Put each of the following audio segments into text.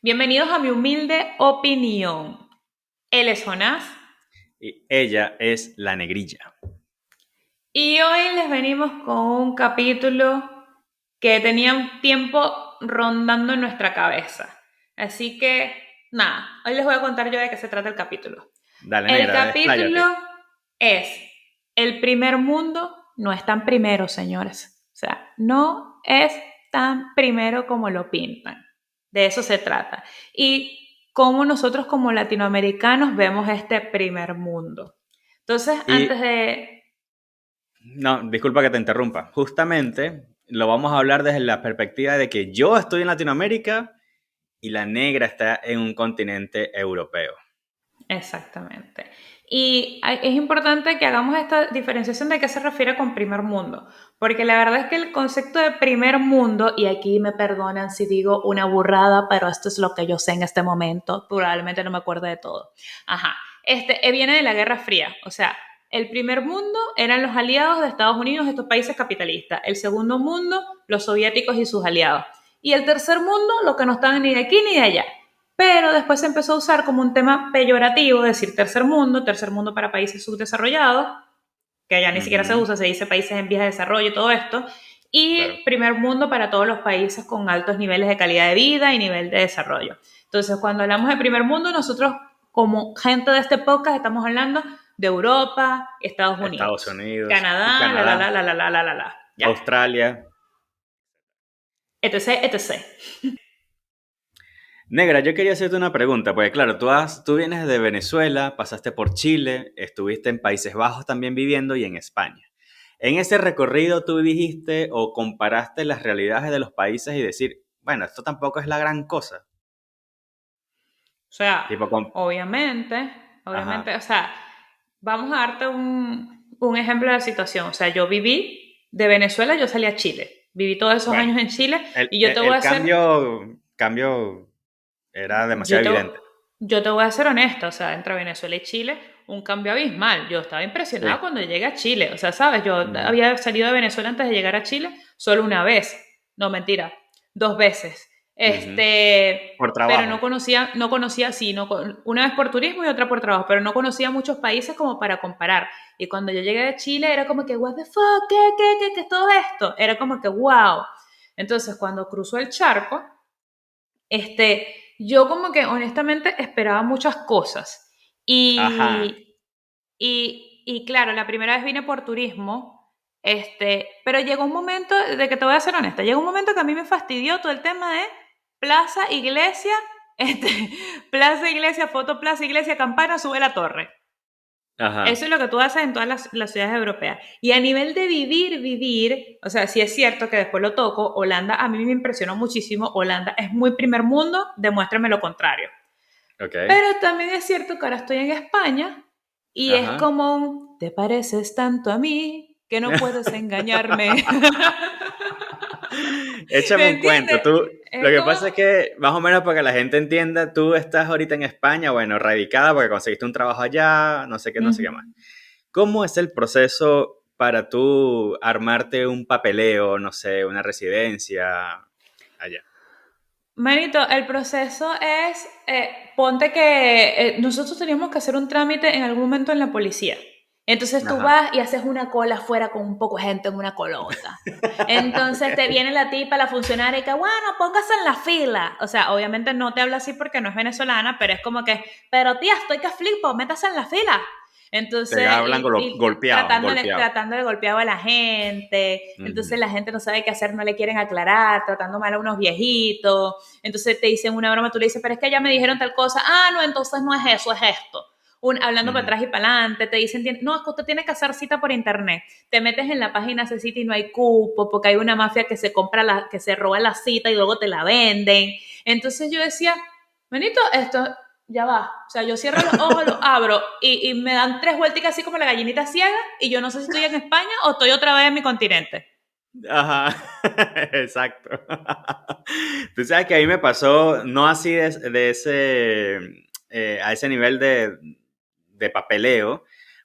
Bienvenidos a mi humilde opinión. Él es Jonás Y ella es la negrilla. y hoy les venimos con un capítulo que tenía un tiempo rondando en nuestra cabeza. Así que, nada, hoy les voy a contar yo de qué se trata el capítulo. Dale, El negra, capítulo expláyate. es El primer mundo no es tan primero, señores. O sea, no es tan primero como lo pintan. De eso se trata. Y cómo nosotros como latinoamericanos vemos este primer mundo. Entonces, antes Y de... no, disculpa que te interrumpa. Justamente lo vamos a hablar desde la perspectiva de que yo estoy en Latinoamérica y la negra está en un continente europeo. Exactamente. Y es importante que hagamos esta diferenciación de qué se refiere con primer mundo, porque la verdad es que el concepto de primer mundo, y aquí me perdonan si digo una burrada, pero esto es lo que yo sé en este momento, probablemente no me acuerdo de todo. Ajá, viene de la Guerra Fría, o sea, el primer mundo eran los aliados de Estados Unidos, estos países capitalistas, el segundo mundo, los soviéticos y sus aliados, y el tercer mundo, los que no estaban ni de aquí ni de allá. Pero después se empezó a usar como un tema peyorativo, decir tercer mundo para países subdesarrollados, que ya ni siquiera se Ujú, usa, se dice países en vías de desarrollo y todo esto, claro. y primer mundo para todos los países con altos niveles de calidad de vida y nivel de desarrollo. Entonces, cuando hablamos de primer mundo, nosotros como gente de este podcast estamos hablando de Europa, Estados Estados Unidos, Unidos y Canadá, Canadá, ¿ya? Australia. Etc, etc. Negra, yo quería hacerte una pregunta, porque claro, tú vienes de Venezuela, pasaste por Chile, estuviste en Países Bajos también viviendo y en España. En ese recorrido tú dijiste o comparaste las realidades de los países y decir, bueno, esto tampoco es la gran cosa. O sea, Tipo, con... obviamente, Ajá, o sea, vamos a darte un ejemplo de la situación. O sea, yo viví de Venezuela, yo salí a Chile. Viví todos esos bueno, años en Chile el, y yo el- te voy a el hacer, cambio era yo demasiado te, evidente. yo te voy a ser honesta, o sea, entre Venezuela y Chile, un cambio abismal. Yo estaba impresionada Sí. cuando llegué a Chile. O sea, sabes, yo Ujú. había salido de Venezuela antes de llegar a Chile solo una vez. No, mentira, dos veces. Ujú. Por Pero no trabajo. conocía, no conocía, sí, no, una vez por turismo y otra por trabajo, pero no conocía muchos países como para comparar. Y cuando yo llegué de Chile era como que, what the fuck, qué es todo esto? Era como que, wow. Entonces, cuando cruzó el charco, yo como que honestamente esperaba muchas cosas. Ajá. Y claro, la primera vez vine por turismo, pero llegó un momento, de que te voy a ser honesta, llegó un momento que a mí me fastidió todo el tema de plaza, iglesia, este, plaza, iglesia, foto, plaza, iglesia, campana, sube la torre. Eso Ajá. es lo que tú haces en todas las ciudades europeas. Y a nivel de vivir, o sea, sí es cierto que después lo toco, Holanda a mí me impresionó muchísimo, Holanda es muy primer mundo, demuéstrame lo contrario. Ok. Pero también es cierto que ahora estoy en España y es Ajá. como un, te pareces tanto a mí que no puedes engañarme. Échame ¿Me un cuento. entiendes? Lo Es que como, pasa es que, más o menos para que la gente entienda, tú estás ahorita en España, bueno, radicada porque conseguiste un trabajo allá, no sé qué más. uh-huh. ¿Cómo es el proceso para tú armarte un papeleo, no sé, una residencia allá? Manito, el proceso es, ponte que nosotros teníamos que hacer un trámite en algún momento en la policía. Entonces tú Ajá. vas y haces una cola afuera con un poco de gente en una colota. Entonces te Ok. viene la tipa, la funcionaria, y que, bueno, póngase en la fila. O sea, obviamente no te habla así porque no es venezolana, pero es como que, pero tía, estoy que flipo, métase en la fila. Te Entonces, hablan golpeado, tratándole, golpeado. tratándole golpeado a la gente. Entonces Ujú. la gente no sabe qué hacer, no le quieren aclarar, tratando mal a unos viejitos. Entonces te dicen una broma, tú le dices, pero es que ya me dijeron tal cosa. Ah, no, entonces no es eso, es esto. Hablando para Ujú. atrás y para adelante, te dicen, no, es que usted tiene que hacer cita por internet. Te metes en la página de cita y no hay cupo, porque hay una mafia que se compra que se roba la cita y luego te la venden. Entonces yo decía, Benito, esto ya va. O sea, yo cierro los ojos, los abro y me dan tres vueltas así como la gallinita ciega y yo no sé si estoy en España o estoy otra vez en mi continente. Ajá, exacto. Tú sabes que a mí me pasó, no así de ese, a ese nivel de papeleo,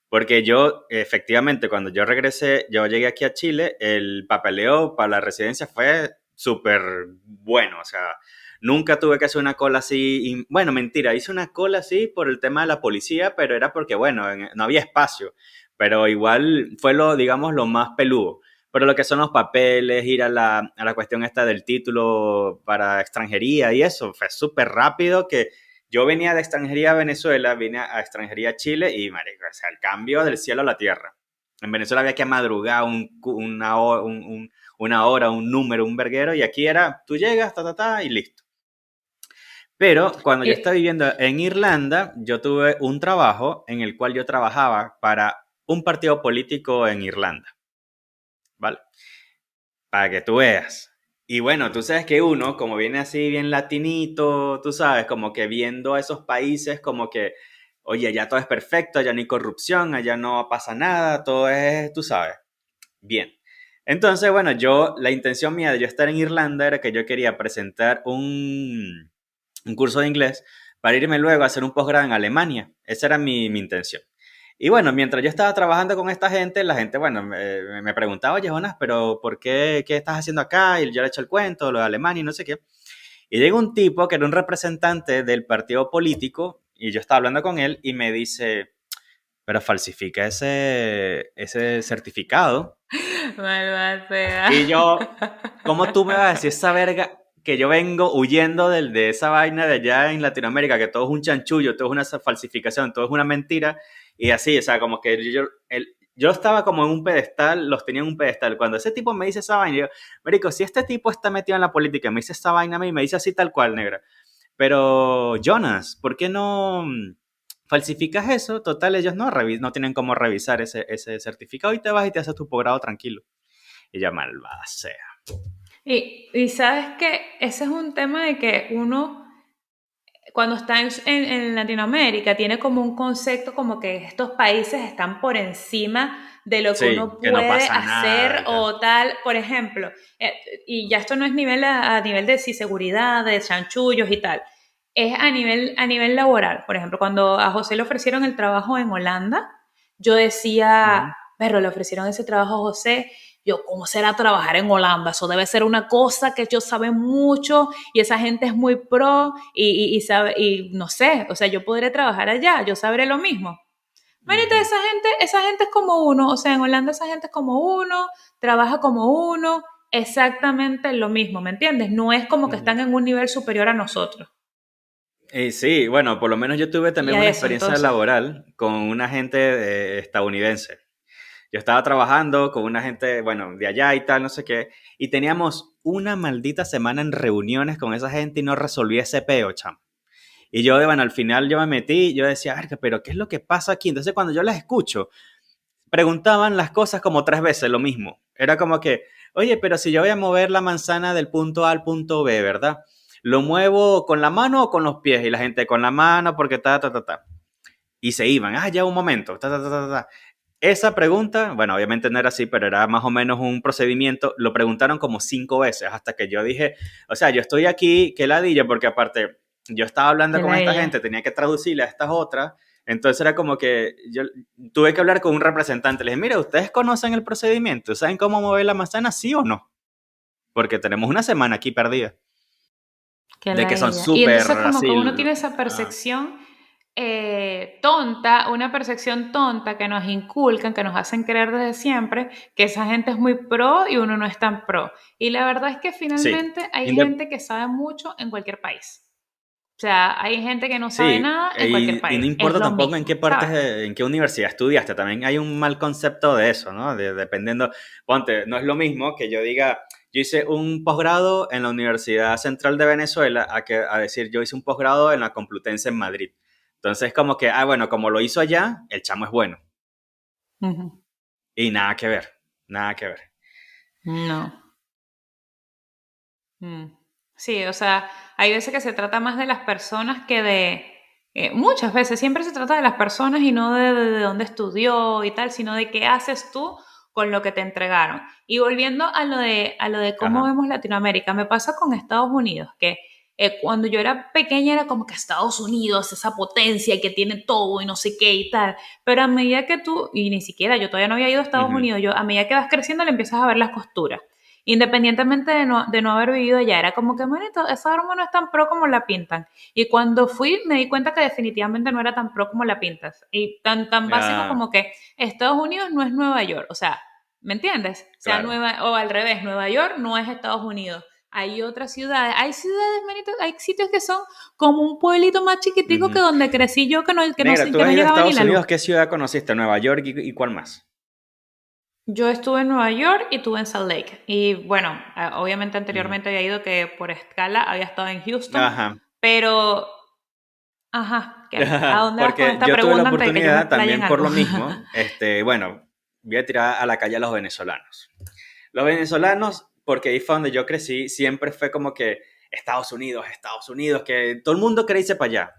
porque yo, efectivamente, cuando yo regresé, yo llegué aquí a Chile, el papeleo para la residencia fue súper bueno, o sea, Nunca tuve que hacer una cola así. Bueno, mentira, hice una cola así por el tema de la policía, pero era porque, bueno, no había espacio. Pero igual fue lo, digamos, lo más peludo. Pero lo que son los papeles, ir a la cuestión esta del título para extranjería y eso, fue súper rápido que yo venía de extranjería a Venezuela, vine a extranjería a Chile y, marico, o sea, el cambio del cielo a la tierra. En Venezuela había que madrugar una hora, un número, un verguero, y aquí era, tú llegas, y listo. Pero cuando yo estaba Y, viviendo en Irlanda, yo tuve un trabajo en el cual yo trabajaba para un partido político en Irlanda, ¿vale? Para que tú veas. Y bueno, tú sabes que uno, como viene así bien latinito, tú sabes, como que viendo a esos países, como que, oye, allá todo es perfecto, allá no hay corrupción, allá no pasa nada, todo es, tú sabes, bien. Entonces, bueno, la intención mía de yo estar en Irlanda era que yo quería presentar un curso de inglés para irme luego a hacer un posgrado en Alemania. Esa era mi intención. Y bueno, mientras yo estaba trabajando con esta gente, la gente, bueno, me preguntaba, oye, Jonas, pero ¿por qué, qué estás haciendo acá? Y yo le echo el cuento, lo de Alemania y no sé qué. Y llega un tipo que era un representante del partido político y yo estaba hablando con él y me dice, pero falsifica ese certificado. malvada Y yo, sea. ¿cómo tú me vas a decir esa verga que yo vengo huyendo de esa vaina de allá en Latinoamérica, que todo es un chanchullo, todo es una falsificación, todo es una mentira? Y así, o sea, como que yo estaba como en un pedestal, los tenía en un pedestal. Cuando ese tipo me dice esa vaina, yo, marico, si este tipo está metido en la política, me dice esa vaina a mí, me dice así tal cual, negra. Pero, Jonas, ¿por qué no falsificas eso? Total, ellos no tienen cómo revisar ese certificado y te vas y te haces tu posgrado tranquilo. Y ya malvada sea. Y sabes que ese es un tema de que uno, cuando está en Latinoamérica, tiene como un concepto como que estos países están por encima de lo que Sí, uno que no puede pasa nada hacer y tal. o tal. Por ejemplo, y ya esto no es a nivel de sí, seguridad, de chanchullos y tal. Es a nivel laboral. Por ejemplo, cuando a José le ofrecieron el trabajo en Holanda, yo decía, Ujú. pero le ofrecieron ese trabajo a José. Yo, ¿cómo será trabajar en Holanda? Eso debe ser una cosa que ellos saben mucho y esa gente es muy pro y sabe, y no sé, o sea, yo podré trabajar allá, yo sabré lo mismo. Manita, Ujú. esa gente es como uno, o sea, en Holanda esa gente es como uno, trabaja como uno, exactamente lo mismo, ¿me entiendes? No es como que Ujú. están en un nivel superior a nosotros. Y sí, bueno, por lo menos yo tuve Y también a una eso, experiencia entonces, laboral con una gente estadounidense. Yo estaba trabajando con una gente, bueno, de allá y tal, no sé qué, y teníamos una maldita semana en reuniones con esa gente y no resolvía ese peo, chamo. Y yo, bueno, al final yo me metí, yo decía, "Verga, pero ¿qué es lo que pasa aquí?" Entonces cuando yo las escucho, preguntaban las cosas como tres veces lo mismo. Era como que, oye, pero si yo voy a mover la manzana del punto A al punto B, ¿verdad? ¿Lo muevo con la mano o con los pies? Y la gente con la mano porque ta. Y se iban, ya un momento, ta. Esa pregunta, bueno, obviamente no era así, pero era más o menos un procedimiento. Lo preguntaron como 5 veces hasta que yo dije, o sea, yo estoy aquí, qué ladilla, porque aparte yo estaba hablando que con la esta ella. gente, tenía que traducirle a estas otras. Entonces era como que yo tuve que hablar con un representante. Le dije, mire, ¿ustedes conocen el procedimiento? ¿Saben cómo mover la manzana, sí o no? Porque tenemos una semana aquí perdida. Que De la que son ella. Y súper entonces como que así. uno tiene esa Ah, percepción tonta, una percepción tonta que nos inculcan, que nos hacen creer desde siempre que esa gente es muy pro y uno no es tan pro. Y la verdad es que sí. finalmente hay Inde- gente que sabe mucho en cualquier país. O sea, hay gente que no sabe Sí, nada en cualquier y no país. Es importa lo tampoco en qué mismo, partes, ¿sabes? en qué universidad estudiaste, también hay un mal concepto de eso, ¿no? Dependiendo, ponte, no es lo mismo que yo diga, yo hice un posgrado en la Universidad Central de Venezuela, a decir, yo hice un posgrado en la Complutense en Madrid. Entonces, como que, bueno, como lo hizo allá, el chamo es bueno. Ujú. Y nada que ver, nada que ver. No. Mm. Sí, o sea, hay veces que se trata más de las personas que de... muchas veces, siempre se trata de las personas y no de dónde estudió y tal, sino de qué haces tú con lo que te entregaron. Y volviendo a lo de cómo Ajá. vemos Latinoamérica, me pasa con Estados Unidos, que cuando yo era pequeña era como que Estados Unidos, esa potencia que tiene todo y no sé qué y tal, pero a medida que tú, y ni siquiera yo todavía no había ido a Estados Ujú. Unidos, yo a medida que vas creciendo le empiezas a ver las costuras. independientemente de no haber vivido allá. Era como que, manito, esa broma no es tan pro como la pintan. Y cuando fui, me di cuenta que definitivamente no era tan pro como la pintas. Y tan básico Ah, como que Estados Unidos no es Nueva York. O sea, ¿me entiendes? O sea, claro. o al revés, Nueva York no es Estados Unidos. Hay otras ciudades, manito, hay sitios que son como un pueblito más chiquitico que Ujú. donde crecí yo, Negra, tú que has no ido a llegaba ni Estados la luz. Unidos, ¿qué ciudad conociste? ¿Nueva York y cuál más? Yo estuve en Nueva York y estuve en Salt Lake. Y bueno, obviamente Ujú. anteriormente había ido que por escala había estado en Houston, Ajá. pero, ajá, ¿a dónde vas con Porque esta yo tuve la pregunta antes de que yo me oportunidad explaye en también por algo? lo mismo, bueno, voy a tirar a la calle a los venezolanos. Los venezolanos, porque ahí fue donde yo crecí, siempre fue como que Estados Unidos, que todo el mundo quiere irse para allá.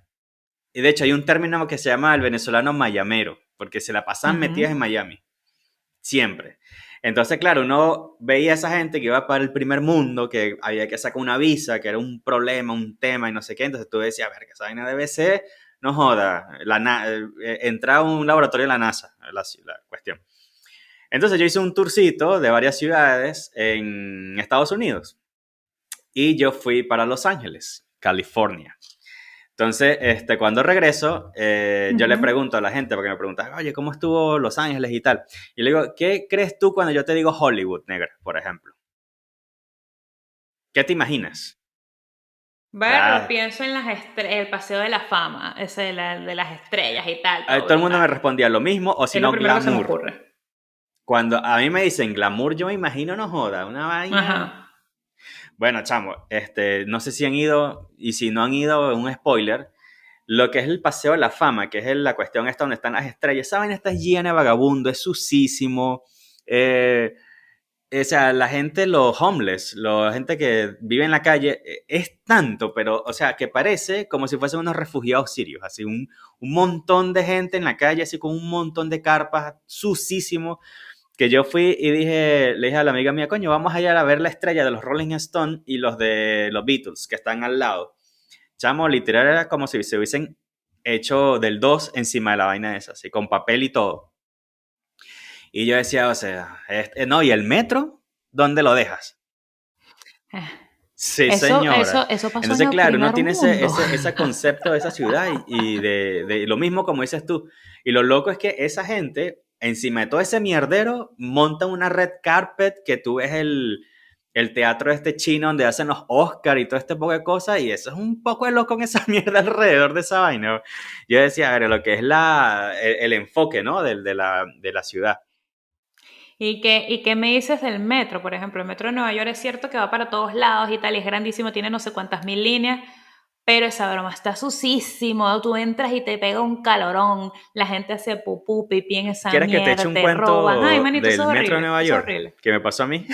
Y de hecho hay un término que se llama el venezolano mayamero, porque se la pasan metidas en Ujú. Miami, siempre. Entonces, claro, uno veía a esa gente que iba para el primer mundo, que había que sacar una visa, que era un problema, un tema y no sé qué. Entonces tú decías, a ver, que esa vaina debe ser, no joda, entrar a un laboratorio de la NASA, la cuestión. Entonces yo hice un tourcito de varias ciudades en Estados Unidos y yo fui para Los Ángeles, California. Entonces, cuando regreso, yo le Ujú. pregunto a la gente, porque me preguntan, oye, ¿cómo estuvo Los Ángeles y tal? Y le digo, ¿qué crees tú cuando yo te digo Hollywood, negra, por ejemplo? ¿Qué te imaginas? Ver, Ah, pienso en el Paseo de la Fama, ese de las estrellas y tal, todo todo el mundo me brutal. respondía lo mismo, o si Es lo no, primero que se me glamour. ocurre. Cuando a mí me dicen glamour, yo me imagino, no joda, una vaina. Ajá. Bueno, chamo, no sé si han ido, y si no han ido, un spoiler. Lo que es el Paseo de la Fama, que es la cuestión esta donde están las estrellas, esa vaina está llena de vagabundo, es sucísimo. Eh, o sea, la gente, los homeless, la gente que vive en la calle, es tanto, pero, o sea, que parece como si fuesen unos refugiados sirios, así un montón de gente en la calle, así con un montón de carpas, sucísimo, que yo fui y le dije a la amiga mía, coño, vamos a ir a ver la estrella de los Rolling Stones y los de los Beatles, que están al lado. Chamo, literal era como si se hubiesen hecho del 2 encima de la vaina esa, así, con papel y todo. Y yo decía, o sea, no, ¿y el metro? ¿Dónde lo dejas? Eh, Sí, señora. Eso pasó en Entonces, el claro, uno primer tiene mundo. ese concepto de esa ciudad y de lo mismo como dices tú. Y lo loco es que esa gente, encima de todo ese mierdero, monta una red carpet que tú ves el teatro este chino donde hacen los Oscar y todo este poco de cosas. Y eso es un poco de loco en esa mierda alrededor de esa vaina. Yo decía, a ver, lo que es el enfoque, ¿no? De la ciudad. Y qué me dices del metro? Por ejemplo, el metro de Nueva York es cierto que va para todos lados y tal, y es grandísimo, tiene no sé cuántas mil líneas, pero esa broma está sucísimo. Tú entras y te pega un calorón, la gente hace pupú, pipí en esa ¿Quieres que te eche mierda, un te roban. Ay, cuento manito, eso del es metro de horrible, Nueva eso es York? horrible. Que me pasó a mí.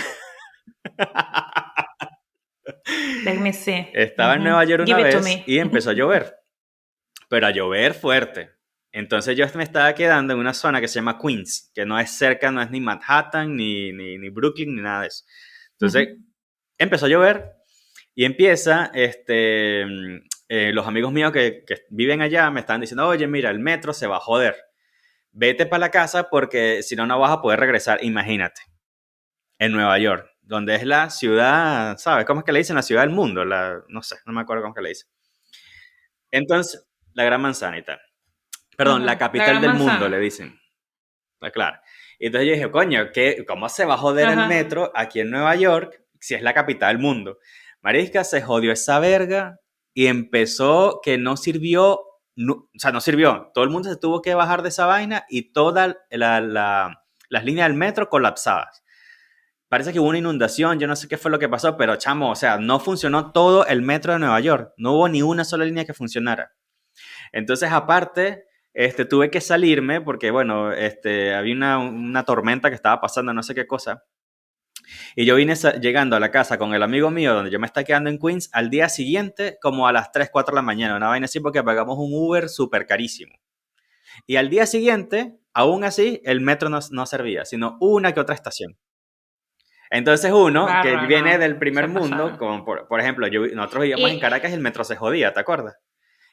Let me see. Estaba en Ujú. Nueva York una Give it to vez me. y empezó a llover, pero a llover fuerte. Entonces yo me estaba quedando en una zona que se llama Queens, que no es cerca, no es ni Manhattan, ni Brooklyn, ni nada de eso. Entonces Ujú. empezó a llover y empieza, los amigos míos que viven allá me estaban diciendo, oye, mira, el metro se va a joder. Vete para la casa porque si no, no vas a poder regresar. Imagínate, en Nueva York, donde es la ciudad, ¿sabes? ¿Cómo es que le dicen? La ciudad del mundo. No sé, no me acuerdo cómo es que le dicen. Entonces, la Gran Manzana y tal. Perdón, la Ajá. La capital gran del mundo, le manzana. dicen. Está claro. Y entonces yo dije, coño, ¿cómo se va a joder el Ajá. metro aquí en Nueva York si es la capital del mundo? Marisca, se jodió esa verga y empezó que no sirvió, o sea, no sirvió. Todo el mundo se tuvo que bajar de esa vaina y todas las líneas del metro colapsadas. Parece que hubo una inundación, yo no sé qué fue lo que pasó, pero chamo, o sea, no funcionó todo el metro de Nueva York. No hubo ni una sola línea que funcionara. Entonces, aparte, tuve que salirme porque, bueno, había una tormenta que estaba pasando, no sé qué cosa. Y yo vine llegando a la casa con el amigo mío, donde yo me estaba quedando en Queens, al día siguiente, como a las 3 4 de la mañana. Una vaina así porque pagamos un Uber súper carísimo. Y al día siguiente, aún así, el metro no servía, sino una que otra estación. Entonces uno que Barro, viene no. del primer Se mundo, pasaron. como por ejemplo, nosotros vivíamos en Y, Caracas y el metro se jodía, ¿te acuerdas?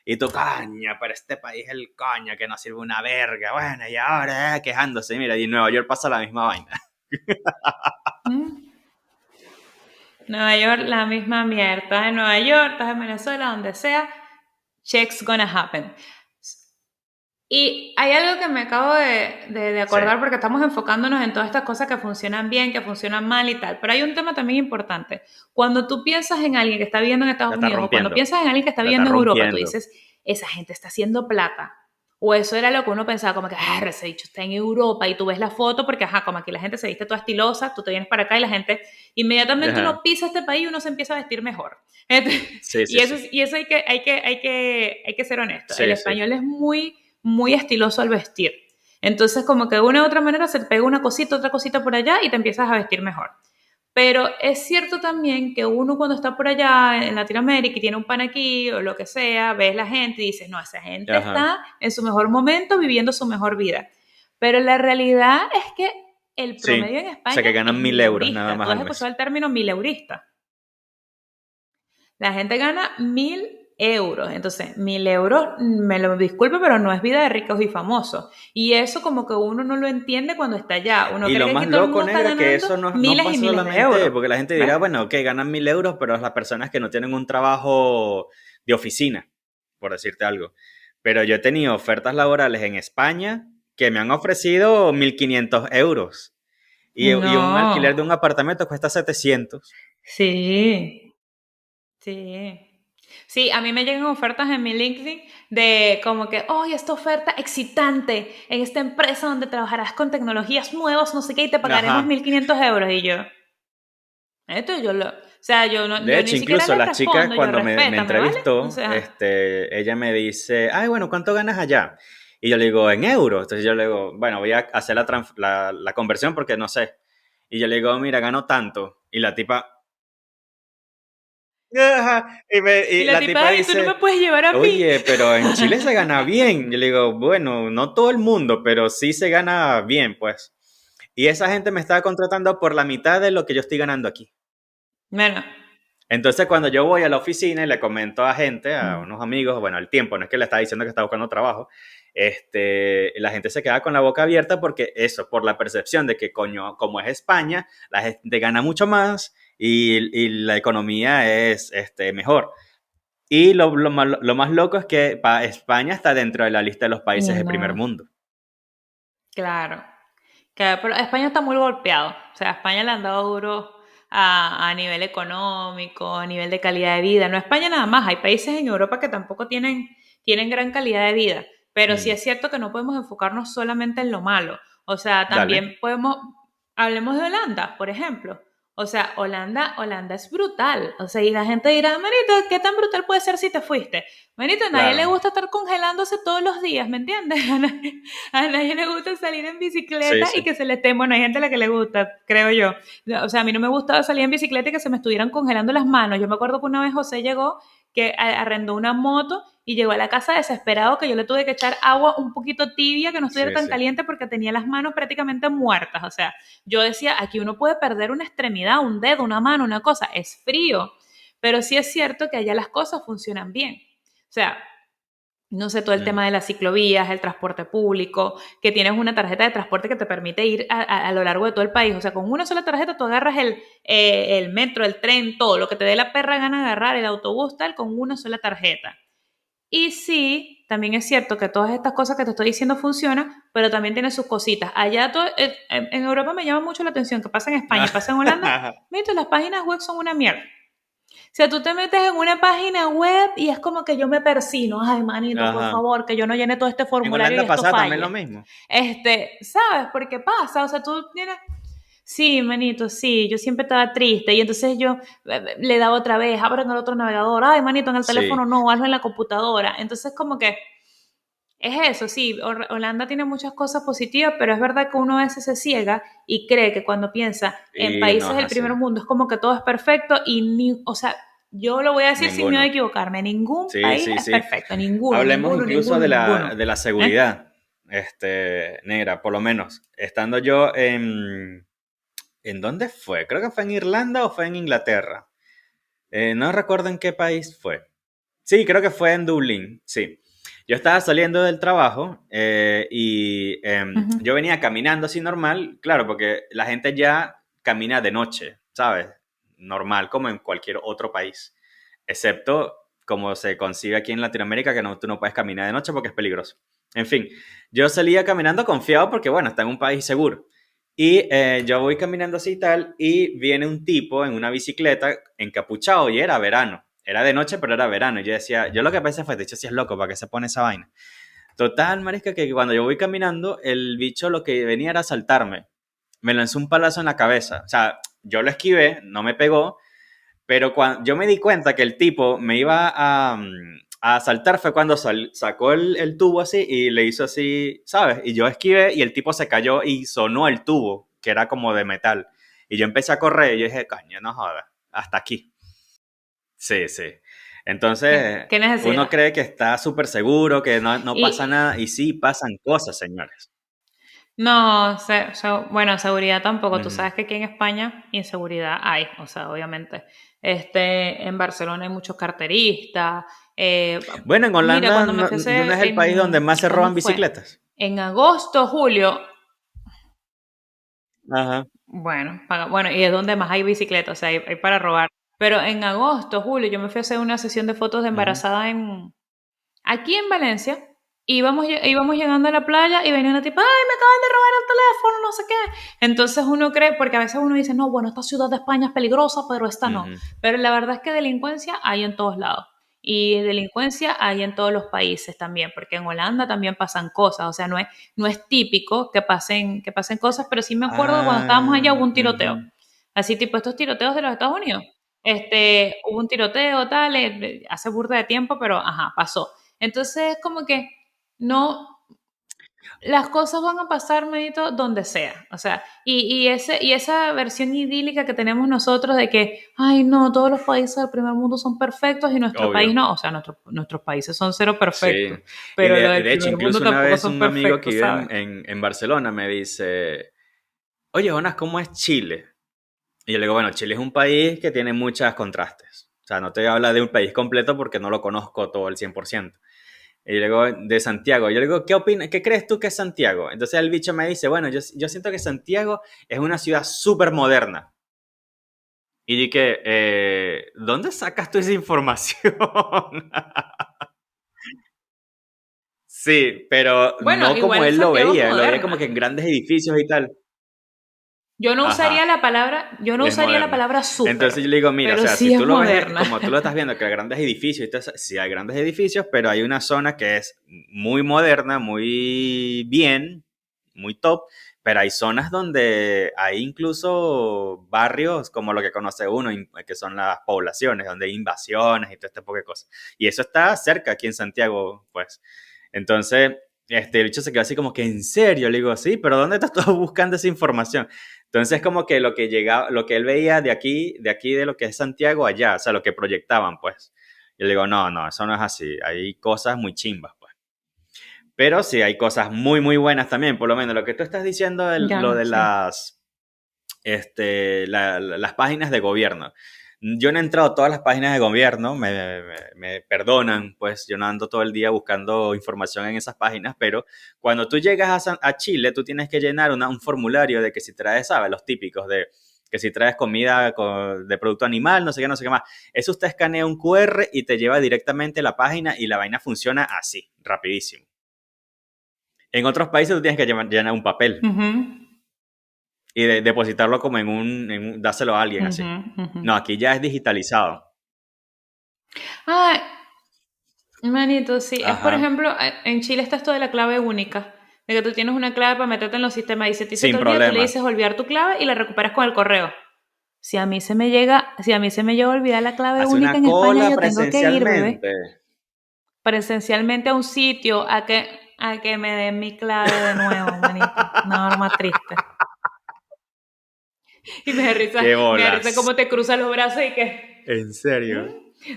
Y tú, caña, pero este país es el coño que no sirve una verga. Bueno, y ahora quejándose, mira, y en Nueva York pasa la misma vaina. ¿Mm? Nueva York, la misma mierda. Estás en Nueva York, estás en Venezuela, donde sea, check's gonna happen. Y hay algo que me acabo de Sí, acordar porque estamos enfocándonos en todas estas cosas que funcionan bien, que funcionan mal y tal. Pero hay un tema también importante. Cuando tú piensas en alguien que está viviendo en la Estados está Unidos o cuando rompiendo, piensas en alguien que está la está viviendo en Europa, tú rompiendo. dices, esa gente está haciendo plata. O eso era lo que uno pensaba, como que, ese dicho está en Europa y tú ves la foto porque, ajá, como aquí la gente se viste toda estilosa, tú te vienes para acá y la gente, inmediatamente Ajá. uno pisa este país y uno se empieza a vestir mejor. Sí, sí, Y sí. eso hay que ser honesto. El Sí, sí. español es muy estiloso al vestir. Entonces, como que de una u otra manera se te pega una cosita, otra cosita por allá y te empiezas a vestir mejor. Pero es cierto también que uno cuando está por allá en Latinoamérica y tiene un pan aquí o lo que sea, ves la gente y dices, no, esa gente Ajá. está en su mejor momento viviendo su mejor vida. Pero la realidad es que el Sí. promedio en O sea España que ganan es 1.000 euros nada mileurista. más Tú has al escuchado mes. el término mileurista. La gente gana 1.000 euros. Entonces, 1.000 euros, me lo disculpe, pero no es vida de ricos y famosos. Y eso como que uno no lo entiende cuando está allá. Uno Y cree lo que más aquí todo el loco, mundo está negra, que ganando eso no miles y pasa miles de solamente, euros. porque la gente ¿Ves? dirá, bueno, ok, ganan 1.000 euros, pero las personas que no tienen un trabajo de oficina, por decirte algo. Pero yo he tenido ofertas laborales en España que me han ofrecido 1.500 euros. Y un alquiler de No. un apartamento cuesta 700. Sí, sí. Sí, a mí me llegan ofertas en mi LinkedIn de como que, oh, esta oferta excitante en esta empresa donde trabajarás con tecnologías nuevas, no sé qué, y te pagaremos Ajá. 1.500 euros. Y yo, esto yo lo, o sea, yo no, De yo hecho, ni siquiera incluso les la chica respondo, yo cuando me respétame, ¿vale? O entrevistó, sea, ella me dice, ay, bueno, ¿cuánto ganas allá? Y yo le digo, en euros. Entonces yo le digo, bueno, voy a hacer la conversión porque no sé. Y yo le digo, mira, gano tanto. Y la tipa, ajá, y y la la tipa, tipa ay, tú no me dice, puedes llevar a mí. oye, pero en Chile se gana bien. Yo le digo, bueno, no todo el mundo, pero sí se gana bien, pues. Y esa gente me estaba contratando por la mitad de lo que yo estoy ganando aquí. Bueno, Entonces, cuando yo voy a la oficina y le comento a gente, a mm, unos amigos, bueno, al tiempo, no es que le estaba diciendo que estaba buscando trabajo, la gente se queda con la boca abierta porque eso, por la percepción de que, coño, como es España, la gente gana mucho más y la economía es mejor. Y lo más loco es que España está dentro de la lista de los países y de primer no, mundo. claro. Pero España está muy golpeado. O sea, a España le han dado duro a nivel económico, a nivel de calidad de vida. No España nada más, hay países en Europa que tampoco tienen gran calidad de vida. Pero sí Mm, es cierto que no podemos enfocarnos solamente en lo malo. O sea, dale. también hablemos de Holanda, por ejemplo. O sea, Holanda es brutal. O sea, y la gente dirá, manito, ¿qué tan brutal puede ser si te fuiste? Manito, a nadie le Claro. gusta estar congelándose todos los días, ¿me entiendes? A nadie le gusta salir en Sí, bicicleta sí. y que se le esté, bueno, hay gente a la que le gusta, creo yo. O sea, a mí no me gustaba salir en bicicleta y que se me estuvieran congelando las manos. Yo me acuerdo que una vez José llegó, que arrendó una moto y llegó a la casa desesperado que yo le tuve que echar agua un poquito tibia, que no estuviera Sí, tan sí. caliente porque tenía las manos prácticamente muertas. O sea, yo decía, aquí uno puede perder una extremidad, un dedo, una mano, una cosa, es frío. Pero sí es cierto que allá las cosas funcionan bien. O sea, no sé, todo el Mm. tema de las ciclovías, el transporte público, que tienes una tarjeta de transporte que te permite ir a lo largo de todo el país. O sea, con una sola tarjeta tú agarras el metro, el tren, todo, lo que te dé la perra gana agarrar, el autobús, tal, con una sola tarjeta. Y sí, también es cierto que todas estas cosas que te estoy diciendo funcionan, pero también tiene sus cositas. Allá en Europa me llama mucho la atención, que pasa en España, pasa en Holanda, mira, las páginas web son una mierda. O sea, tú te metes en una página web y es como que yo me persino, ay, manito, por Ajá. favor, que yo no llene todo este En formulario y Holanda esto pasa también lo falle. mismo. ¿Sabes por qué pasa? O sea, tú tienes, sí, manito, sí, yo siempre estaba triste y entonces yo le daba otra vez, abro en el otro navegador, ay, manito, en el Sí. teléfono no, hazlo en la computadora. Entonces, como que es eso, sí, Holanda tiene muchas cosas positivas, pero es verdad que uno a veces se ciega y cree que cuando piensa en Y no países es del así. primer mundo es como que todo es perfecto y o sea, yo lo voy a decir sin miedo a Ninguno. equivocarme, ningún Sí, país sí, es sí. perfecto, ninguno, Hablemos ninguno, incluso ninguno, ninguno. de la ¿Eh? seguridad, negra, por lo menos. Estando yo ¿en dónde fue? Creo que fue en Irlanda o fue en Inglaterra. No recuerdo en qué país fue. Sí, creo que fue en Dublín, sí. Yo estaba saliendo del trabajo Ujú. yo venía caminando así normal, claro, porque la gente ya camina de noche, ¿sabes? normal como en cualquier otro país, excepto como se concibe aquí en Latinoamérica, que no, tú no puedes caminar de noche porque es peligroso. En fin, yo salía caminando confiado porque, bueno, está en un país seguro. Y yo voy caminando así y tal, y viene un tipo en una bicicleta encapuchado y era verano. Era de noche, pero era verano. Y yo decía, yo lo que pensé fue, de hecho, si es loco, ¿para qué se pone esa vaina? Total, marisca, que cuando yo voy caminando, el bicho lo que venía era saltarme. Me lanzó un palazo en la cabeza. O sea, yo lo esquivé, no me pegó, pero cuando yo me di cuenta que el tipo me iba a saltar fue cuando sacó el tubo así y le hizo así, ¿sabes? Y yo esquivé y el tipo se cayó y sonó el tubo, que era como de metal. Y yo empecé a correr y yo dije, coño, no jodas, hasta aquí. Sí, sí. Entonces, ¿Qué uno necesidad? cree que está súper seguro, que no pasa Y nada, y sí pasan cosas, señores. no, bueno, seguridad tampoco. Tú Ujú. sabes que aquí en España inseguridad hay, o sea, obviamente. En Barcelona hay muchos carteristas. eh, Bueno, en Mira, Holanda cuando me no, fui a no hacer es el país donde más se ¿cuándo roban fue? bicicletas. En agosto, julio. Ajá. Bueno, bueno, y es donde más hay bicicletas, o sea, hay para robar. Pero en agosto, julio, yo me fui a hacer una sesión de fotos de Ujú. embarazada aquí en Valencia. Íbamos llegando a la playa y venía una tipa, ay, me acaban de robar el teléfono, no sé qué. Entonces uno cree, porque a veces uno dice, no, bueno, esta ciudad de España es peligrosa, pero esta no. Ujú. Pero la verdad es que delincuencia hay en todos lados. Y delincuencia hay en todos los países también, porque en Holanda también pasan cosas, o sea, no es típico que pasen cosas, pero sí me acuerdo que cuando estábamos allá hubo Ah, un tiroteo. ujú. Así tipo estos tiroteos de los Estados Unidos. Hubo un tiroteo, tal, hace burda de tiempo, pero ajá, pasó. Entonces, como que no, las cosas van a pasar, medito, donde sea. O sea, y esa versión idílica que tenemos nosotros de que, ay, no, todos los países del primer mundo son perfectos y nuestro país Obvio. no. O sea, nuestros países son cero perfectos, Sí. Y pero los del de hecho, primer mundo incluso una tampoco vez son un amigo que perfectos, vive ¿sabes? en Barcelona me dice, oye, Jonas, ¿cómo es Chile? Y yo le digo, bueno, Chile es un país que tiene muchos contrastes. O sea, no te voy a hablar de un país completo porque no lo conozco todo el 100%. Y yo le digo, de Santiago. Yo le digo, ¿qué opinas? ¿Qué crees tú que es Santiago? Entonces el bicho me dice, bueno, yo siento que Santiago es una ciudad súper moderna. Y dije, ¿dónde sacas tú esa información? Sí, pero Bueno, no como igual él Santiago es lo veía como moderna. que en grandes edificios y tal. Ajá, Yo no es usaría la moderna. palabra Entonces yo súper, le digo, mira, o pero sea, sí si es tú lo ves moderna. como tú lo estás viendo, que hay grandes edificios, y todo eso, sí hay grandes edificios, pero hay una zona que es muy moderna, muy bien, muy top, pero hay zonas donde hay incluso barrios como lo que conoce uno, que son las poblaciones, donde hay invasiones y todo este tipo de cosas. Y eso está cerca aquí en Santiago, pues. Entonces, el bicho se quedó así como que, ¿en serio? Le digo, sí, pero ¿dónde estás todo buscando esa información? Entonces, como que lo que llegaba, lo que él veía de aquí de lo que es Santiago allá, o sea, lo que proyectaban, pues. Yo le digo, no, no, eso no es así. Hay cosas muy chimbas, pues. Pero sí, hay cosas muy, muy buenas también. Por lo menos lo que tú estás diciendo, lo Ya, de sí. las páginas de gobierno. Yo no he entrado a todas las páginas de gobierno, me perdonan, pues yo no ando todo el día buscando información en esas páginas, pero cuando tú llegas a Chile, tú tienes que llenar un formulario de que si traes, ¿sabes? Los típicos de que si traes comida de producto animal, no sé qué, no sé qué más. Eso usted escanea un QR y te lleva directamente a la página y la vaina funciona así, rapidísimo. En otros países tú tienes que llenar un papel Ujú, y depositarlo como dárselo a alguien así. ujú, ujú. No, aquí ya es digitalizado. Ah, manito, sí. Es por Ajá. ejemplo, en Chile está esto de la clave única. De que tú tienes una clave para meterte en los sistemas y si a ti se te Sin olvida, tú le problema. dices olvidar tu clave y la recuperas con el correo. Si a mí se me llega a olvidar la clave Hace única una en España, cola yo tengo que ir, bebé, presencialmente. presencialmente a un sitio a que me den mi clave de nuevo, manito. Una broma triste. Y ¡Qué me da risa bolas! cómo te cruzan los brazos y que. ¿En serio?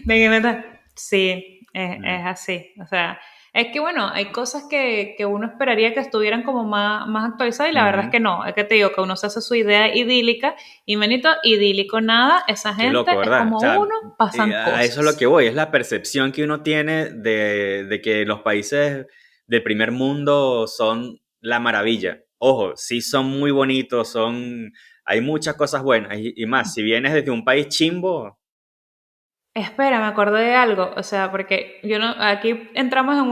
¿De qué me Sí, es Mm. así. O sea, es que bueno, hay cosas que uno esperaría que estuvieran como más actualizadas y la verdad es Ujú. que no. Es que te digo que uno se hace su idea idílica y manito, idílico nada, esa Qué gente loco, es ¿verdad? O como sea, uno, pasan a eso es lo que cosas. voy, es la percepción que uno tiene de que los países del primer mundo son la maravilla. Ojo, sí son muy bonitos, son hay muchas cosas buenas y más, si vienes desde un país chimbo, Espera, me acordé de algo, o sea, porque yo no, aquí entramos en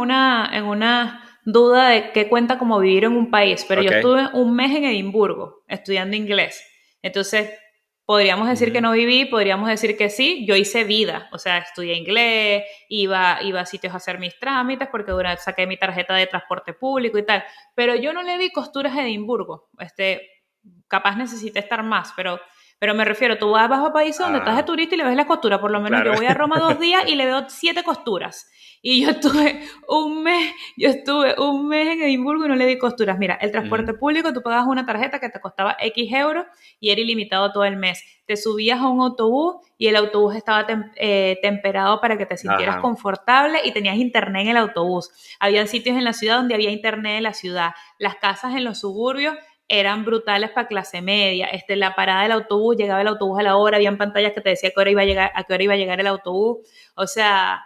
una duda de qué cuenta como vivir en un país, pero yo ok. estuve un mes en Edimburgo estudiando inglés. Entonces, podríamos decir que Ujú. no viví, podríamos decir que sí, yo hice vida, o sea, estudié inglés, iba a sitios a hacer mis trámites porque saqué mi tarjeta de transporte público y tal, pero yo no le vi costuras a Edimburgo, capaz necesité estar más, pero me refiero, tú vas a países donde estás de Ah, turista y le ves la costura. Por lo menos claro. yo voy a Roma 2 días y le veo 7 costuras. Y yo estuve un mes en Edimburgo y no le vi costuras. Mira, el Ujú. transporte público, tú pagabas una tarjeta que te costaba X euros y era ilimitado todo el mes. Te subías a un autobús y el autobús estaba temperado para que te sintieras Ajá. confortable y tenías internet en el autobús. Habían sitios en la ciudad donde había internet en la ciudad. Las casas en los suburbios eran brutales para clase media. La parada del autobús, llegaba el autobús a la hora, habían pantallas que te decía a qué hora iba a llegar, a qué hora iba a llegar el autobús. O sea,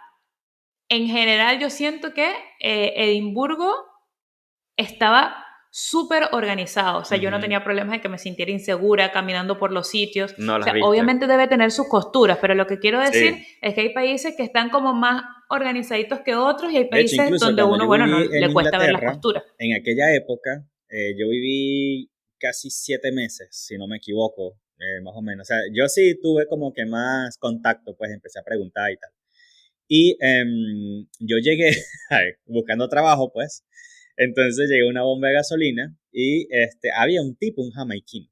en general yo siento que Edimburgo estaba súper organizado. O sea, yo no Ujú. tenía problemas de que me sintiera insegura caminando por los sitios. No O las sea, viste. obviamente debe tener sus costuras, pero lo que quiero decir Sí. es que hay países que están como más organizaditos que otros y hay De hecho, países incluso donde cuando uno, yo bueno, no viví en le cuesta ver las Inglaterra, costuras. en aquella época, yo viví casi 7 meses, si no me equivoco, más o menos. O sea, yo sí tuve como que más contacto, pues empecé a preguntar y tal. Y yo llegué buscando trabajo, pues. Entonces llegué a una bomba de gasolina y había un tipo, un jamaiquino.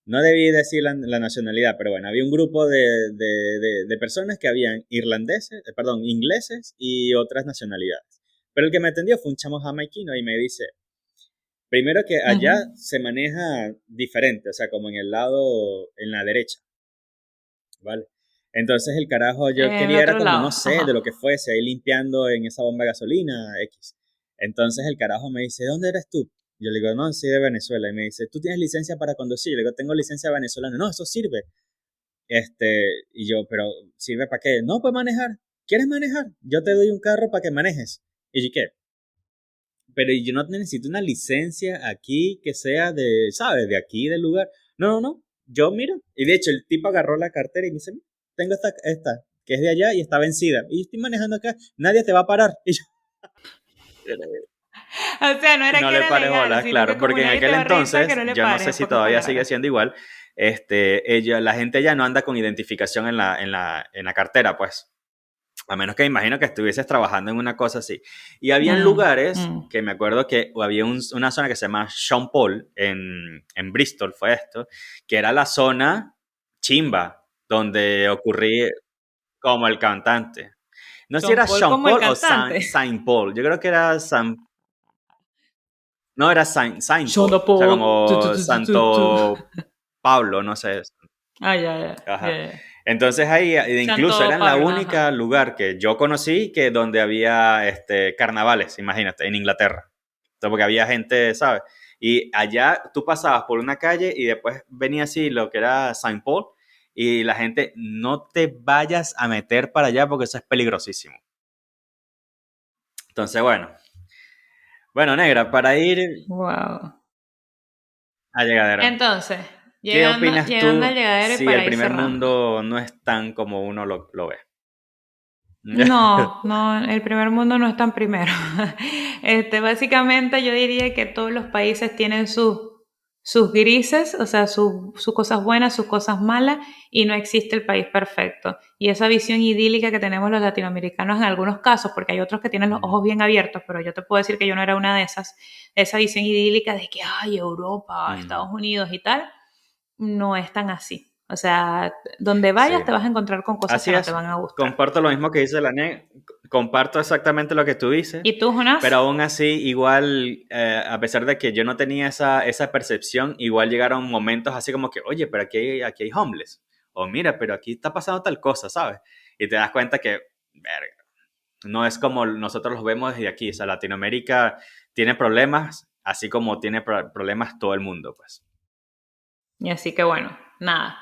No debí decir la nacionalidad, pero bueno, había un grupo de personas que habían irlandeses, perdón, ingleses y otras nacionalidades. Pero el que me atendió fue un chamo jamaiquino y me dice, primero que Uh allá -huh. se maneja diferente, o sea, como en el lado, en la derecha, ¿vale? Entonces el carajo yo En el quería era otro como, no lado, sé, de lo ajá. que fuese, ahí limpiando en esa bomba de gasolina, X. Entonces el carajo me dice, ¿de dónde eres tú? Yo le digo, no, soy de Venezuela. Y me dice, ¿tú tienes licencia para conducir? Yo le digo, tengo licencia venezolana. No, eso sirve. Y yo, pero ¿sirve para qué? No, para manejar. ¿Quieres manejar? Yo te doy un carro para que manejes. Y yo, ¿qué? Pero yo no necesito una licencia aquí que sea de, ¿sabes? De aquí, del lugar. No, no, no. Yo, mira. Y de hecho, el tipo agarró la cartera y me dice, tengo esta, que es de allá y está vencida. Y yo estoy manejando acá. Nadie te va a parar. Y yo, O sea, no era no que le era pares legal, bolas, sino claro, que como porque en nadie te aquel va a revisar, que entonces, no le yo no pares, sé en si pocas todavía sigue palabras. siendo igual, la gente ya no anda con identificación en la cartera, pues. A menos que imagino que estuvieses trabajando en una cosa así. Y habían Mm, lugares mm. que me acuerdo que había una zona que se llama Sean Paul, en Bristol fue esto, que era la zona chimba, donde ocurría como el cantante. No sé si Sean era Paul Sean como el Paul o cantante. Saint Paul. Yo creo que era no, era Saint Sean Paul. O sea, Paul. Tu, tu, como tu, tu, tu, tu. Santo Pablo, no sé. Ah, ya, ya, ya, Ajá. ya. Entonces ahí incluso Santo eran la Pablo, única ajá. lugar que yo conocí que donde había carnavales, imagínate, en Inglaterra. Entonces, porque había gente, ¿sabes? Y allá tú pasabas por una calle y después venía así lo que era Saint Paul y la gente, no te vayas a meter para allá porque eso es peligrosísimo. Entonces, bueno, negra, para ir Wow. a llegadera. Entonces, ¿Qué llegando opinas al tú llegadero y si el para ir primer cerrando. mundo no es tan como uno lo ve? No, no, el primer mundo no es tan primero. Básicamente yo diría que todos los países tienen sus grises, o sea, sus cosas buenas, sus cosas malas, y no existe el país perfecto. Y esa visión idílica que tenemos los latinoamericanos en algunos casos, porque hay otros que tienen los Ujú, ojos bien abiertos, pero yo te puedo decir que yo no era una de esas, esa visión idílica de que, ay, Europa, ujú. Estados Unidos y tal, no es tan así. O sea, donde vayas Sí. te vas a encontrar con cosas que Así no te es. van a gustar. Comparto lo mismo que dice la comparto exactamente lo que tú dices, ¿Y tú, pero Jonás? aún así, igual, a pesar de que yo no tenía esa percepción, igual llegaron momentos así como que, oye, pero aquí hay homeless. O mira, pero aquí está pasando tal cosa, ¿sabes? Y te das cuenta que, verga, no es como nosotros los vemos desde aquí. O sea, Latinoamérica tiene problemas, así como tiene problemas todo el mundo, pues. Y así que bueno, nada.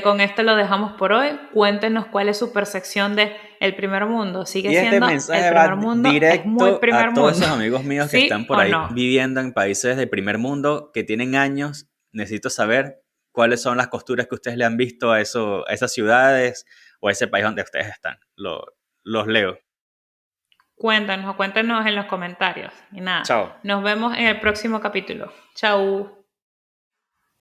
Con esto lo dejamos por hoy. Cuéntenos cuál es su percepción de el primer mundo. ¿Sigue Y este siendo el mensaje va primer mundo? ¿Es muy directo primer a todos mundo? esos amigos míos que están ¿Sí por o ahí no? viviendo en países del primer mundo, que tienen años necesito saber cuáles son las costuras que ustedes le han visto a, eso, a esas ciudades o a ese país donde ustedes están. Los leo. Cuéntanos o cuéntanos en los comentarios. Y nada, Chao. nos vemos en el próximo capítulo. Chau.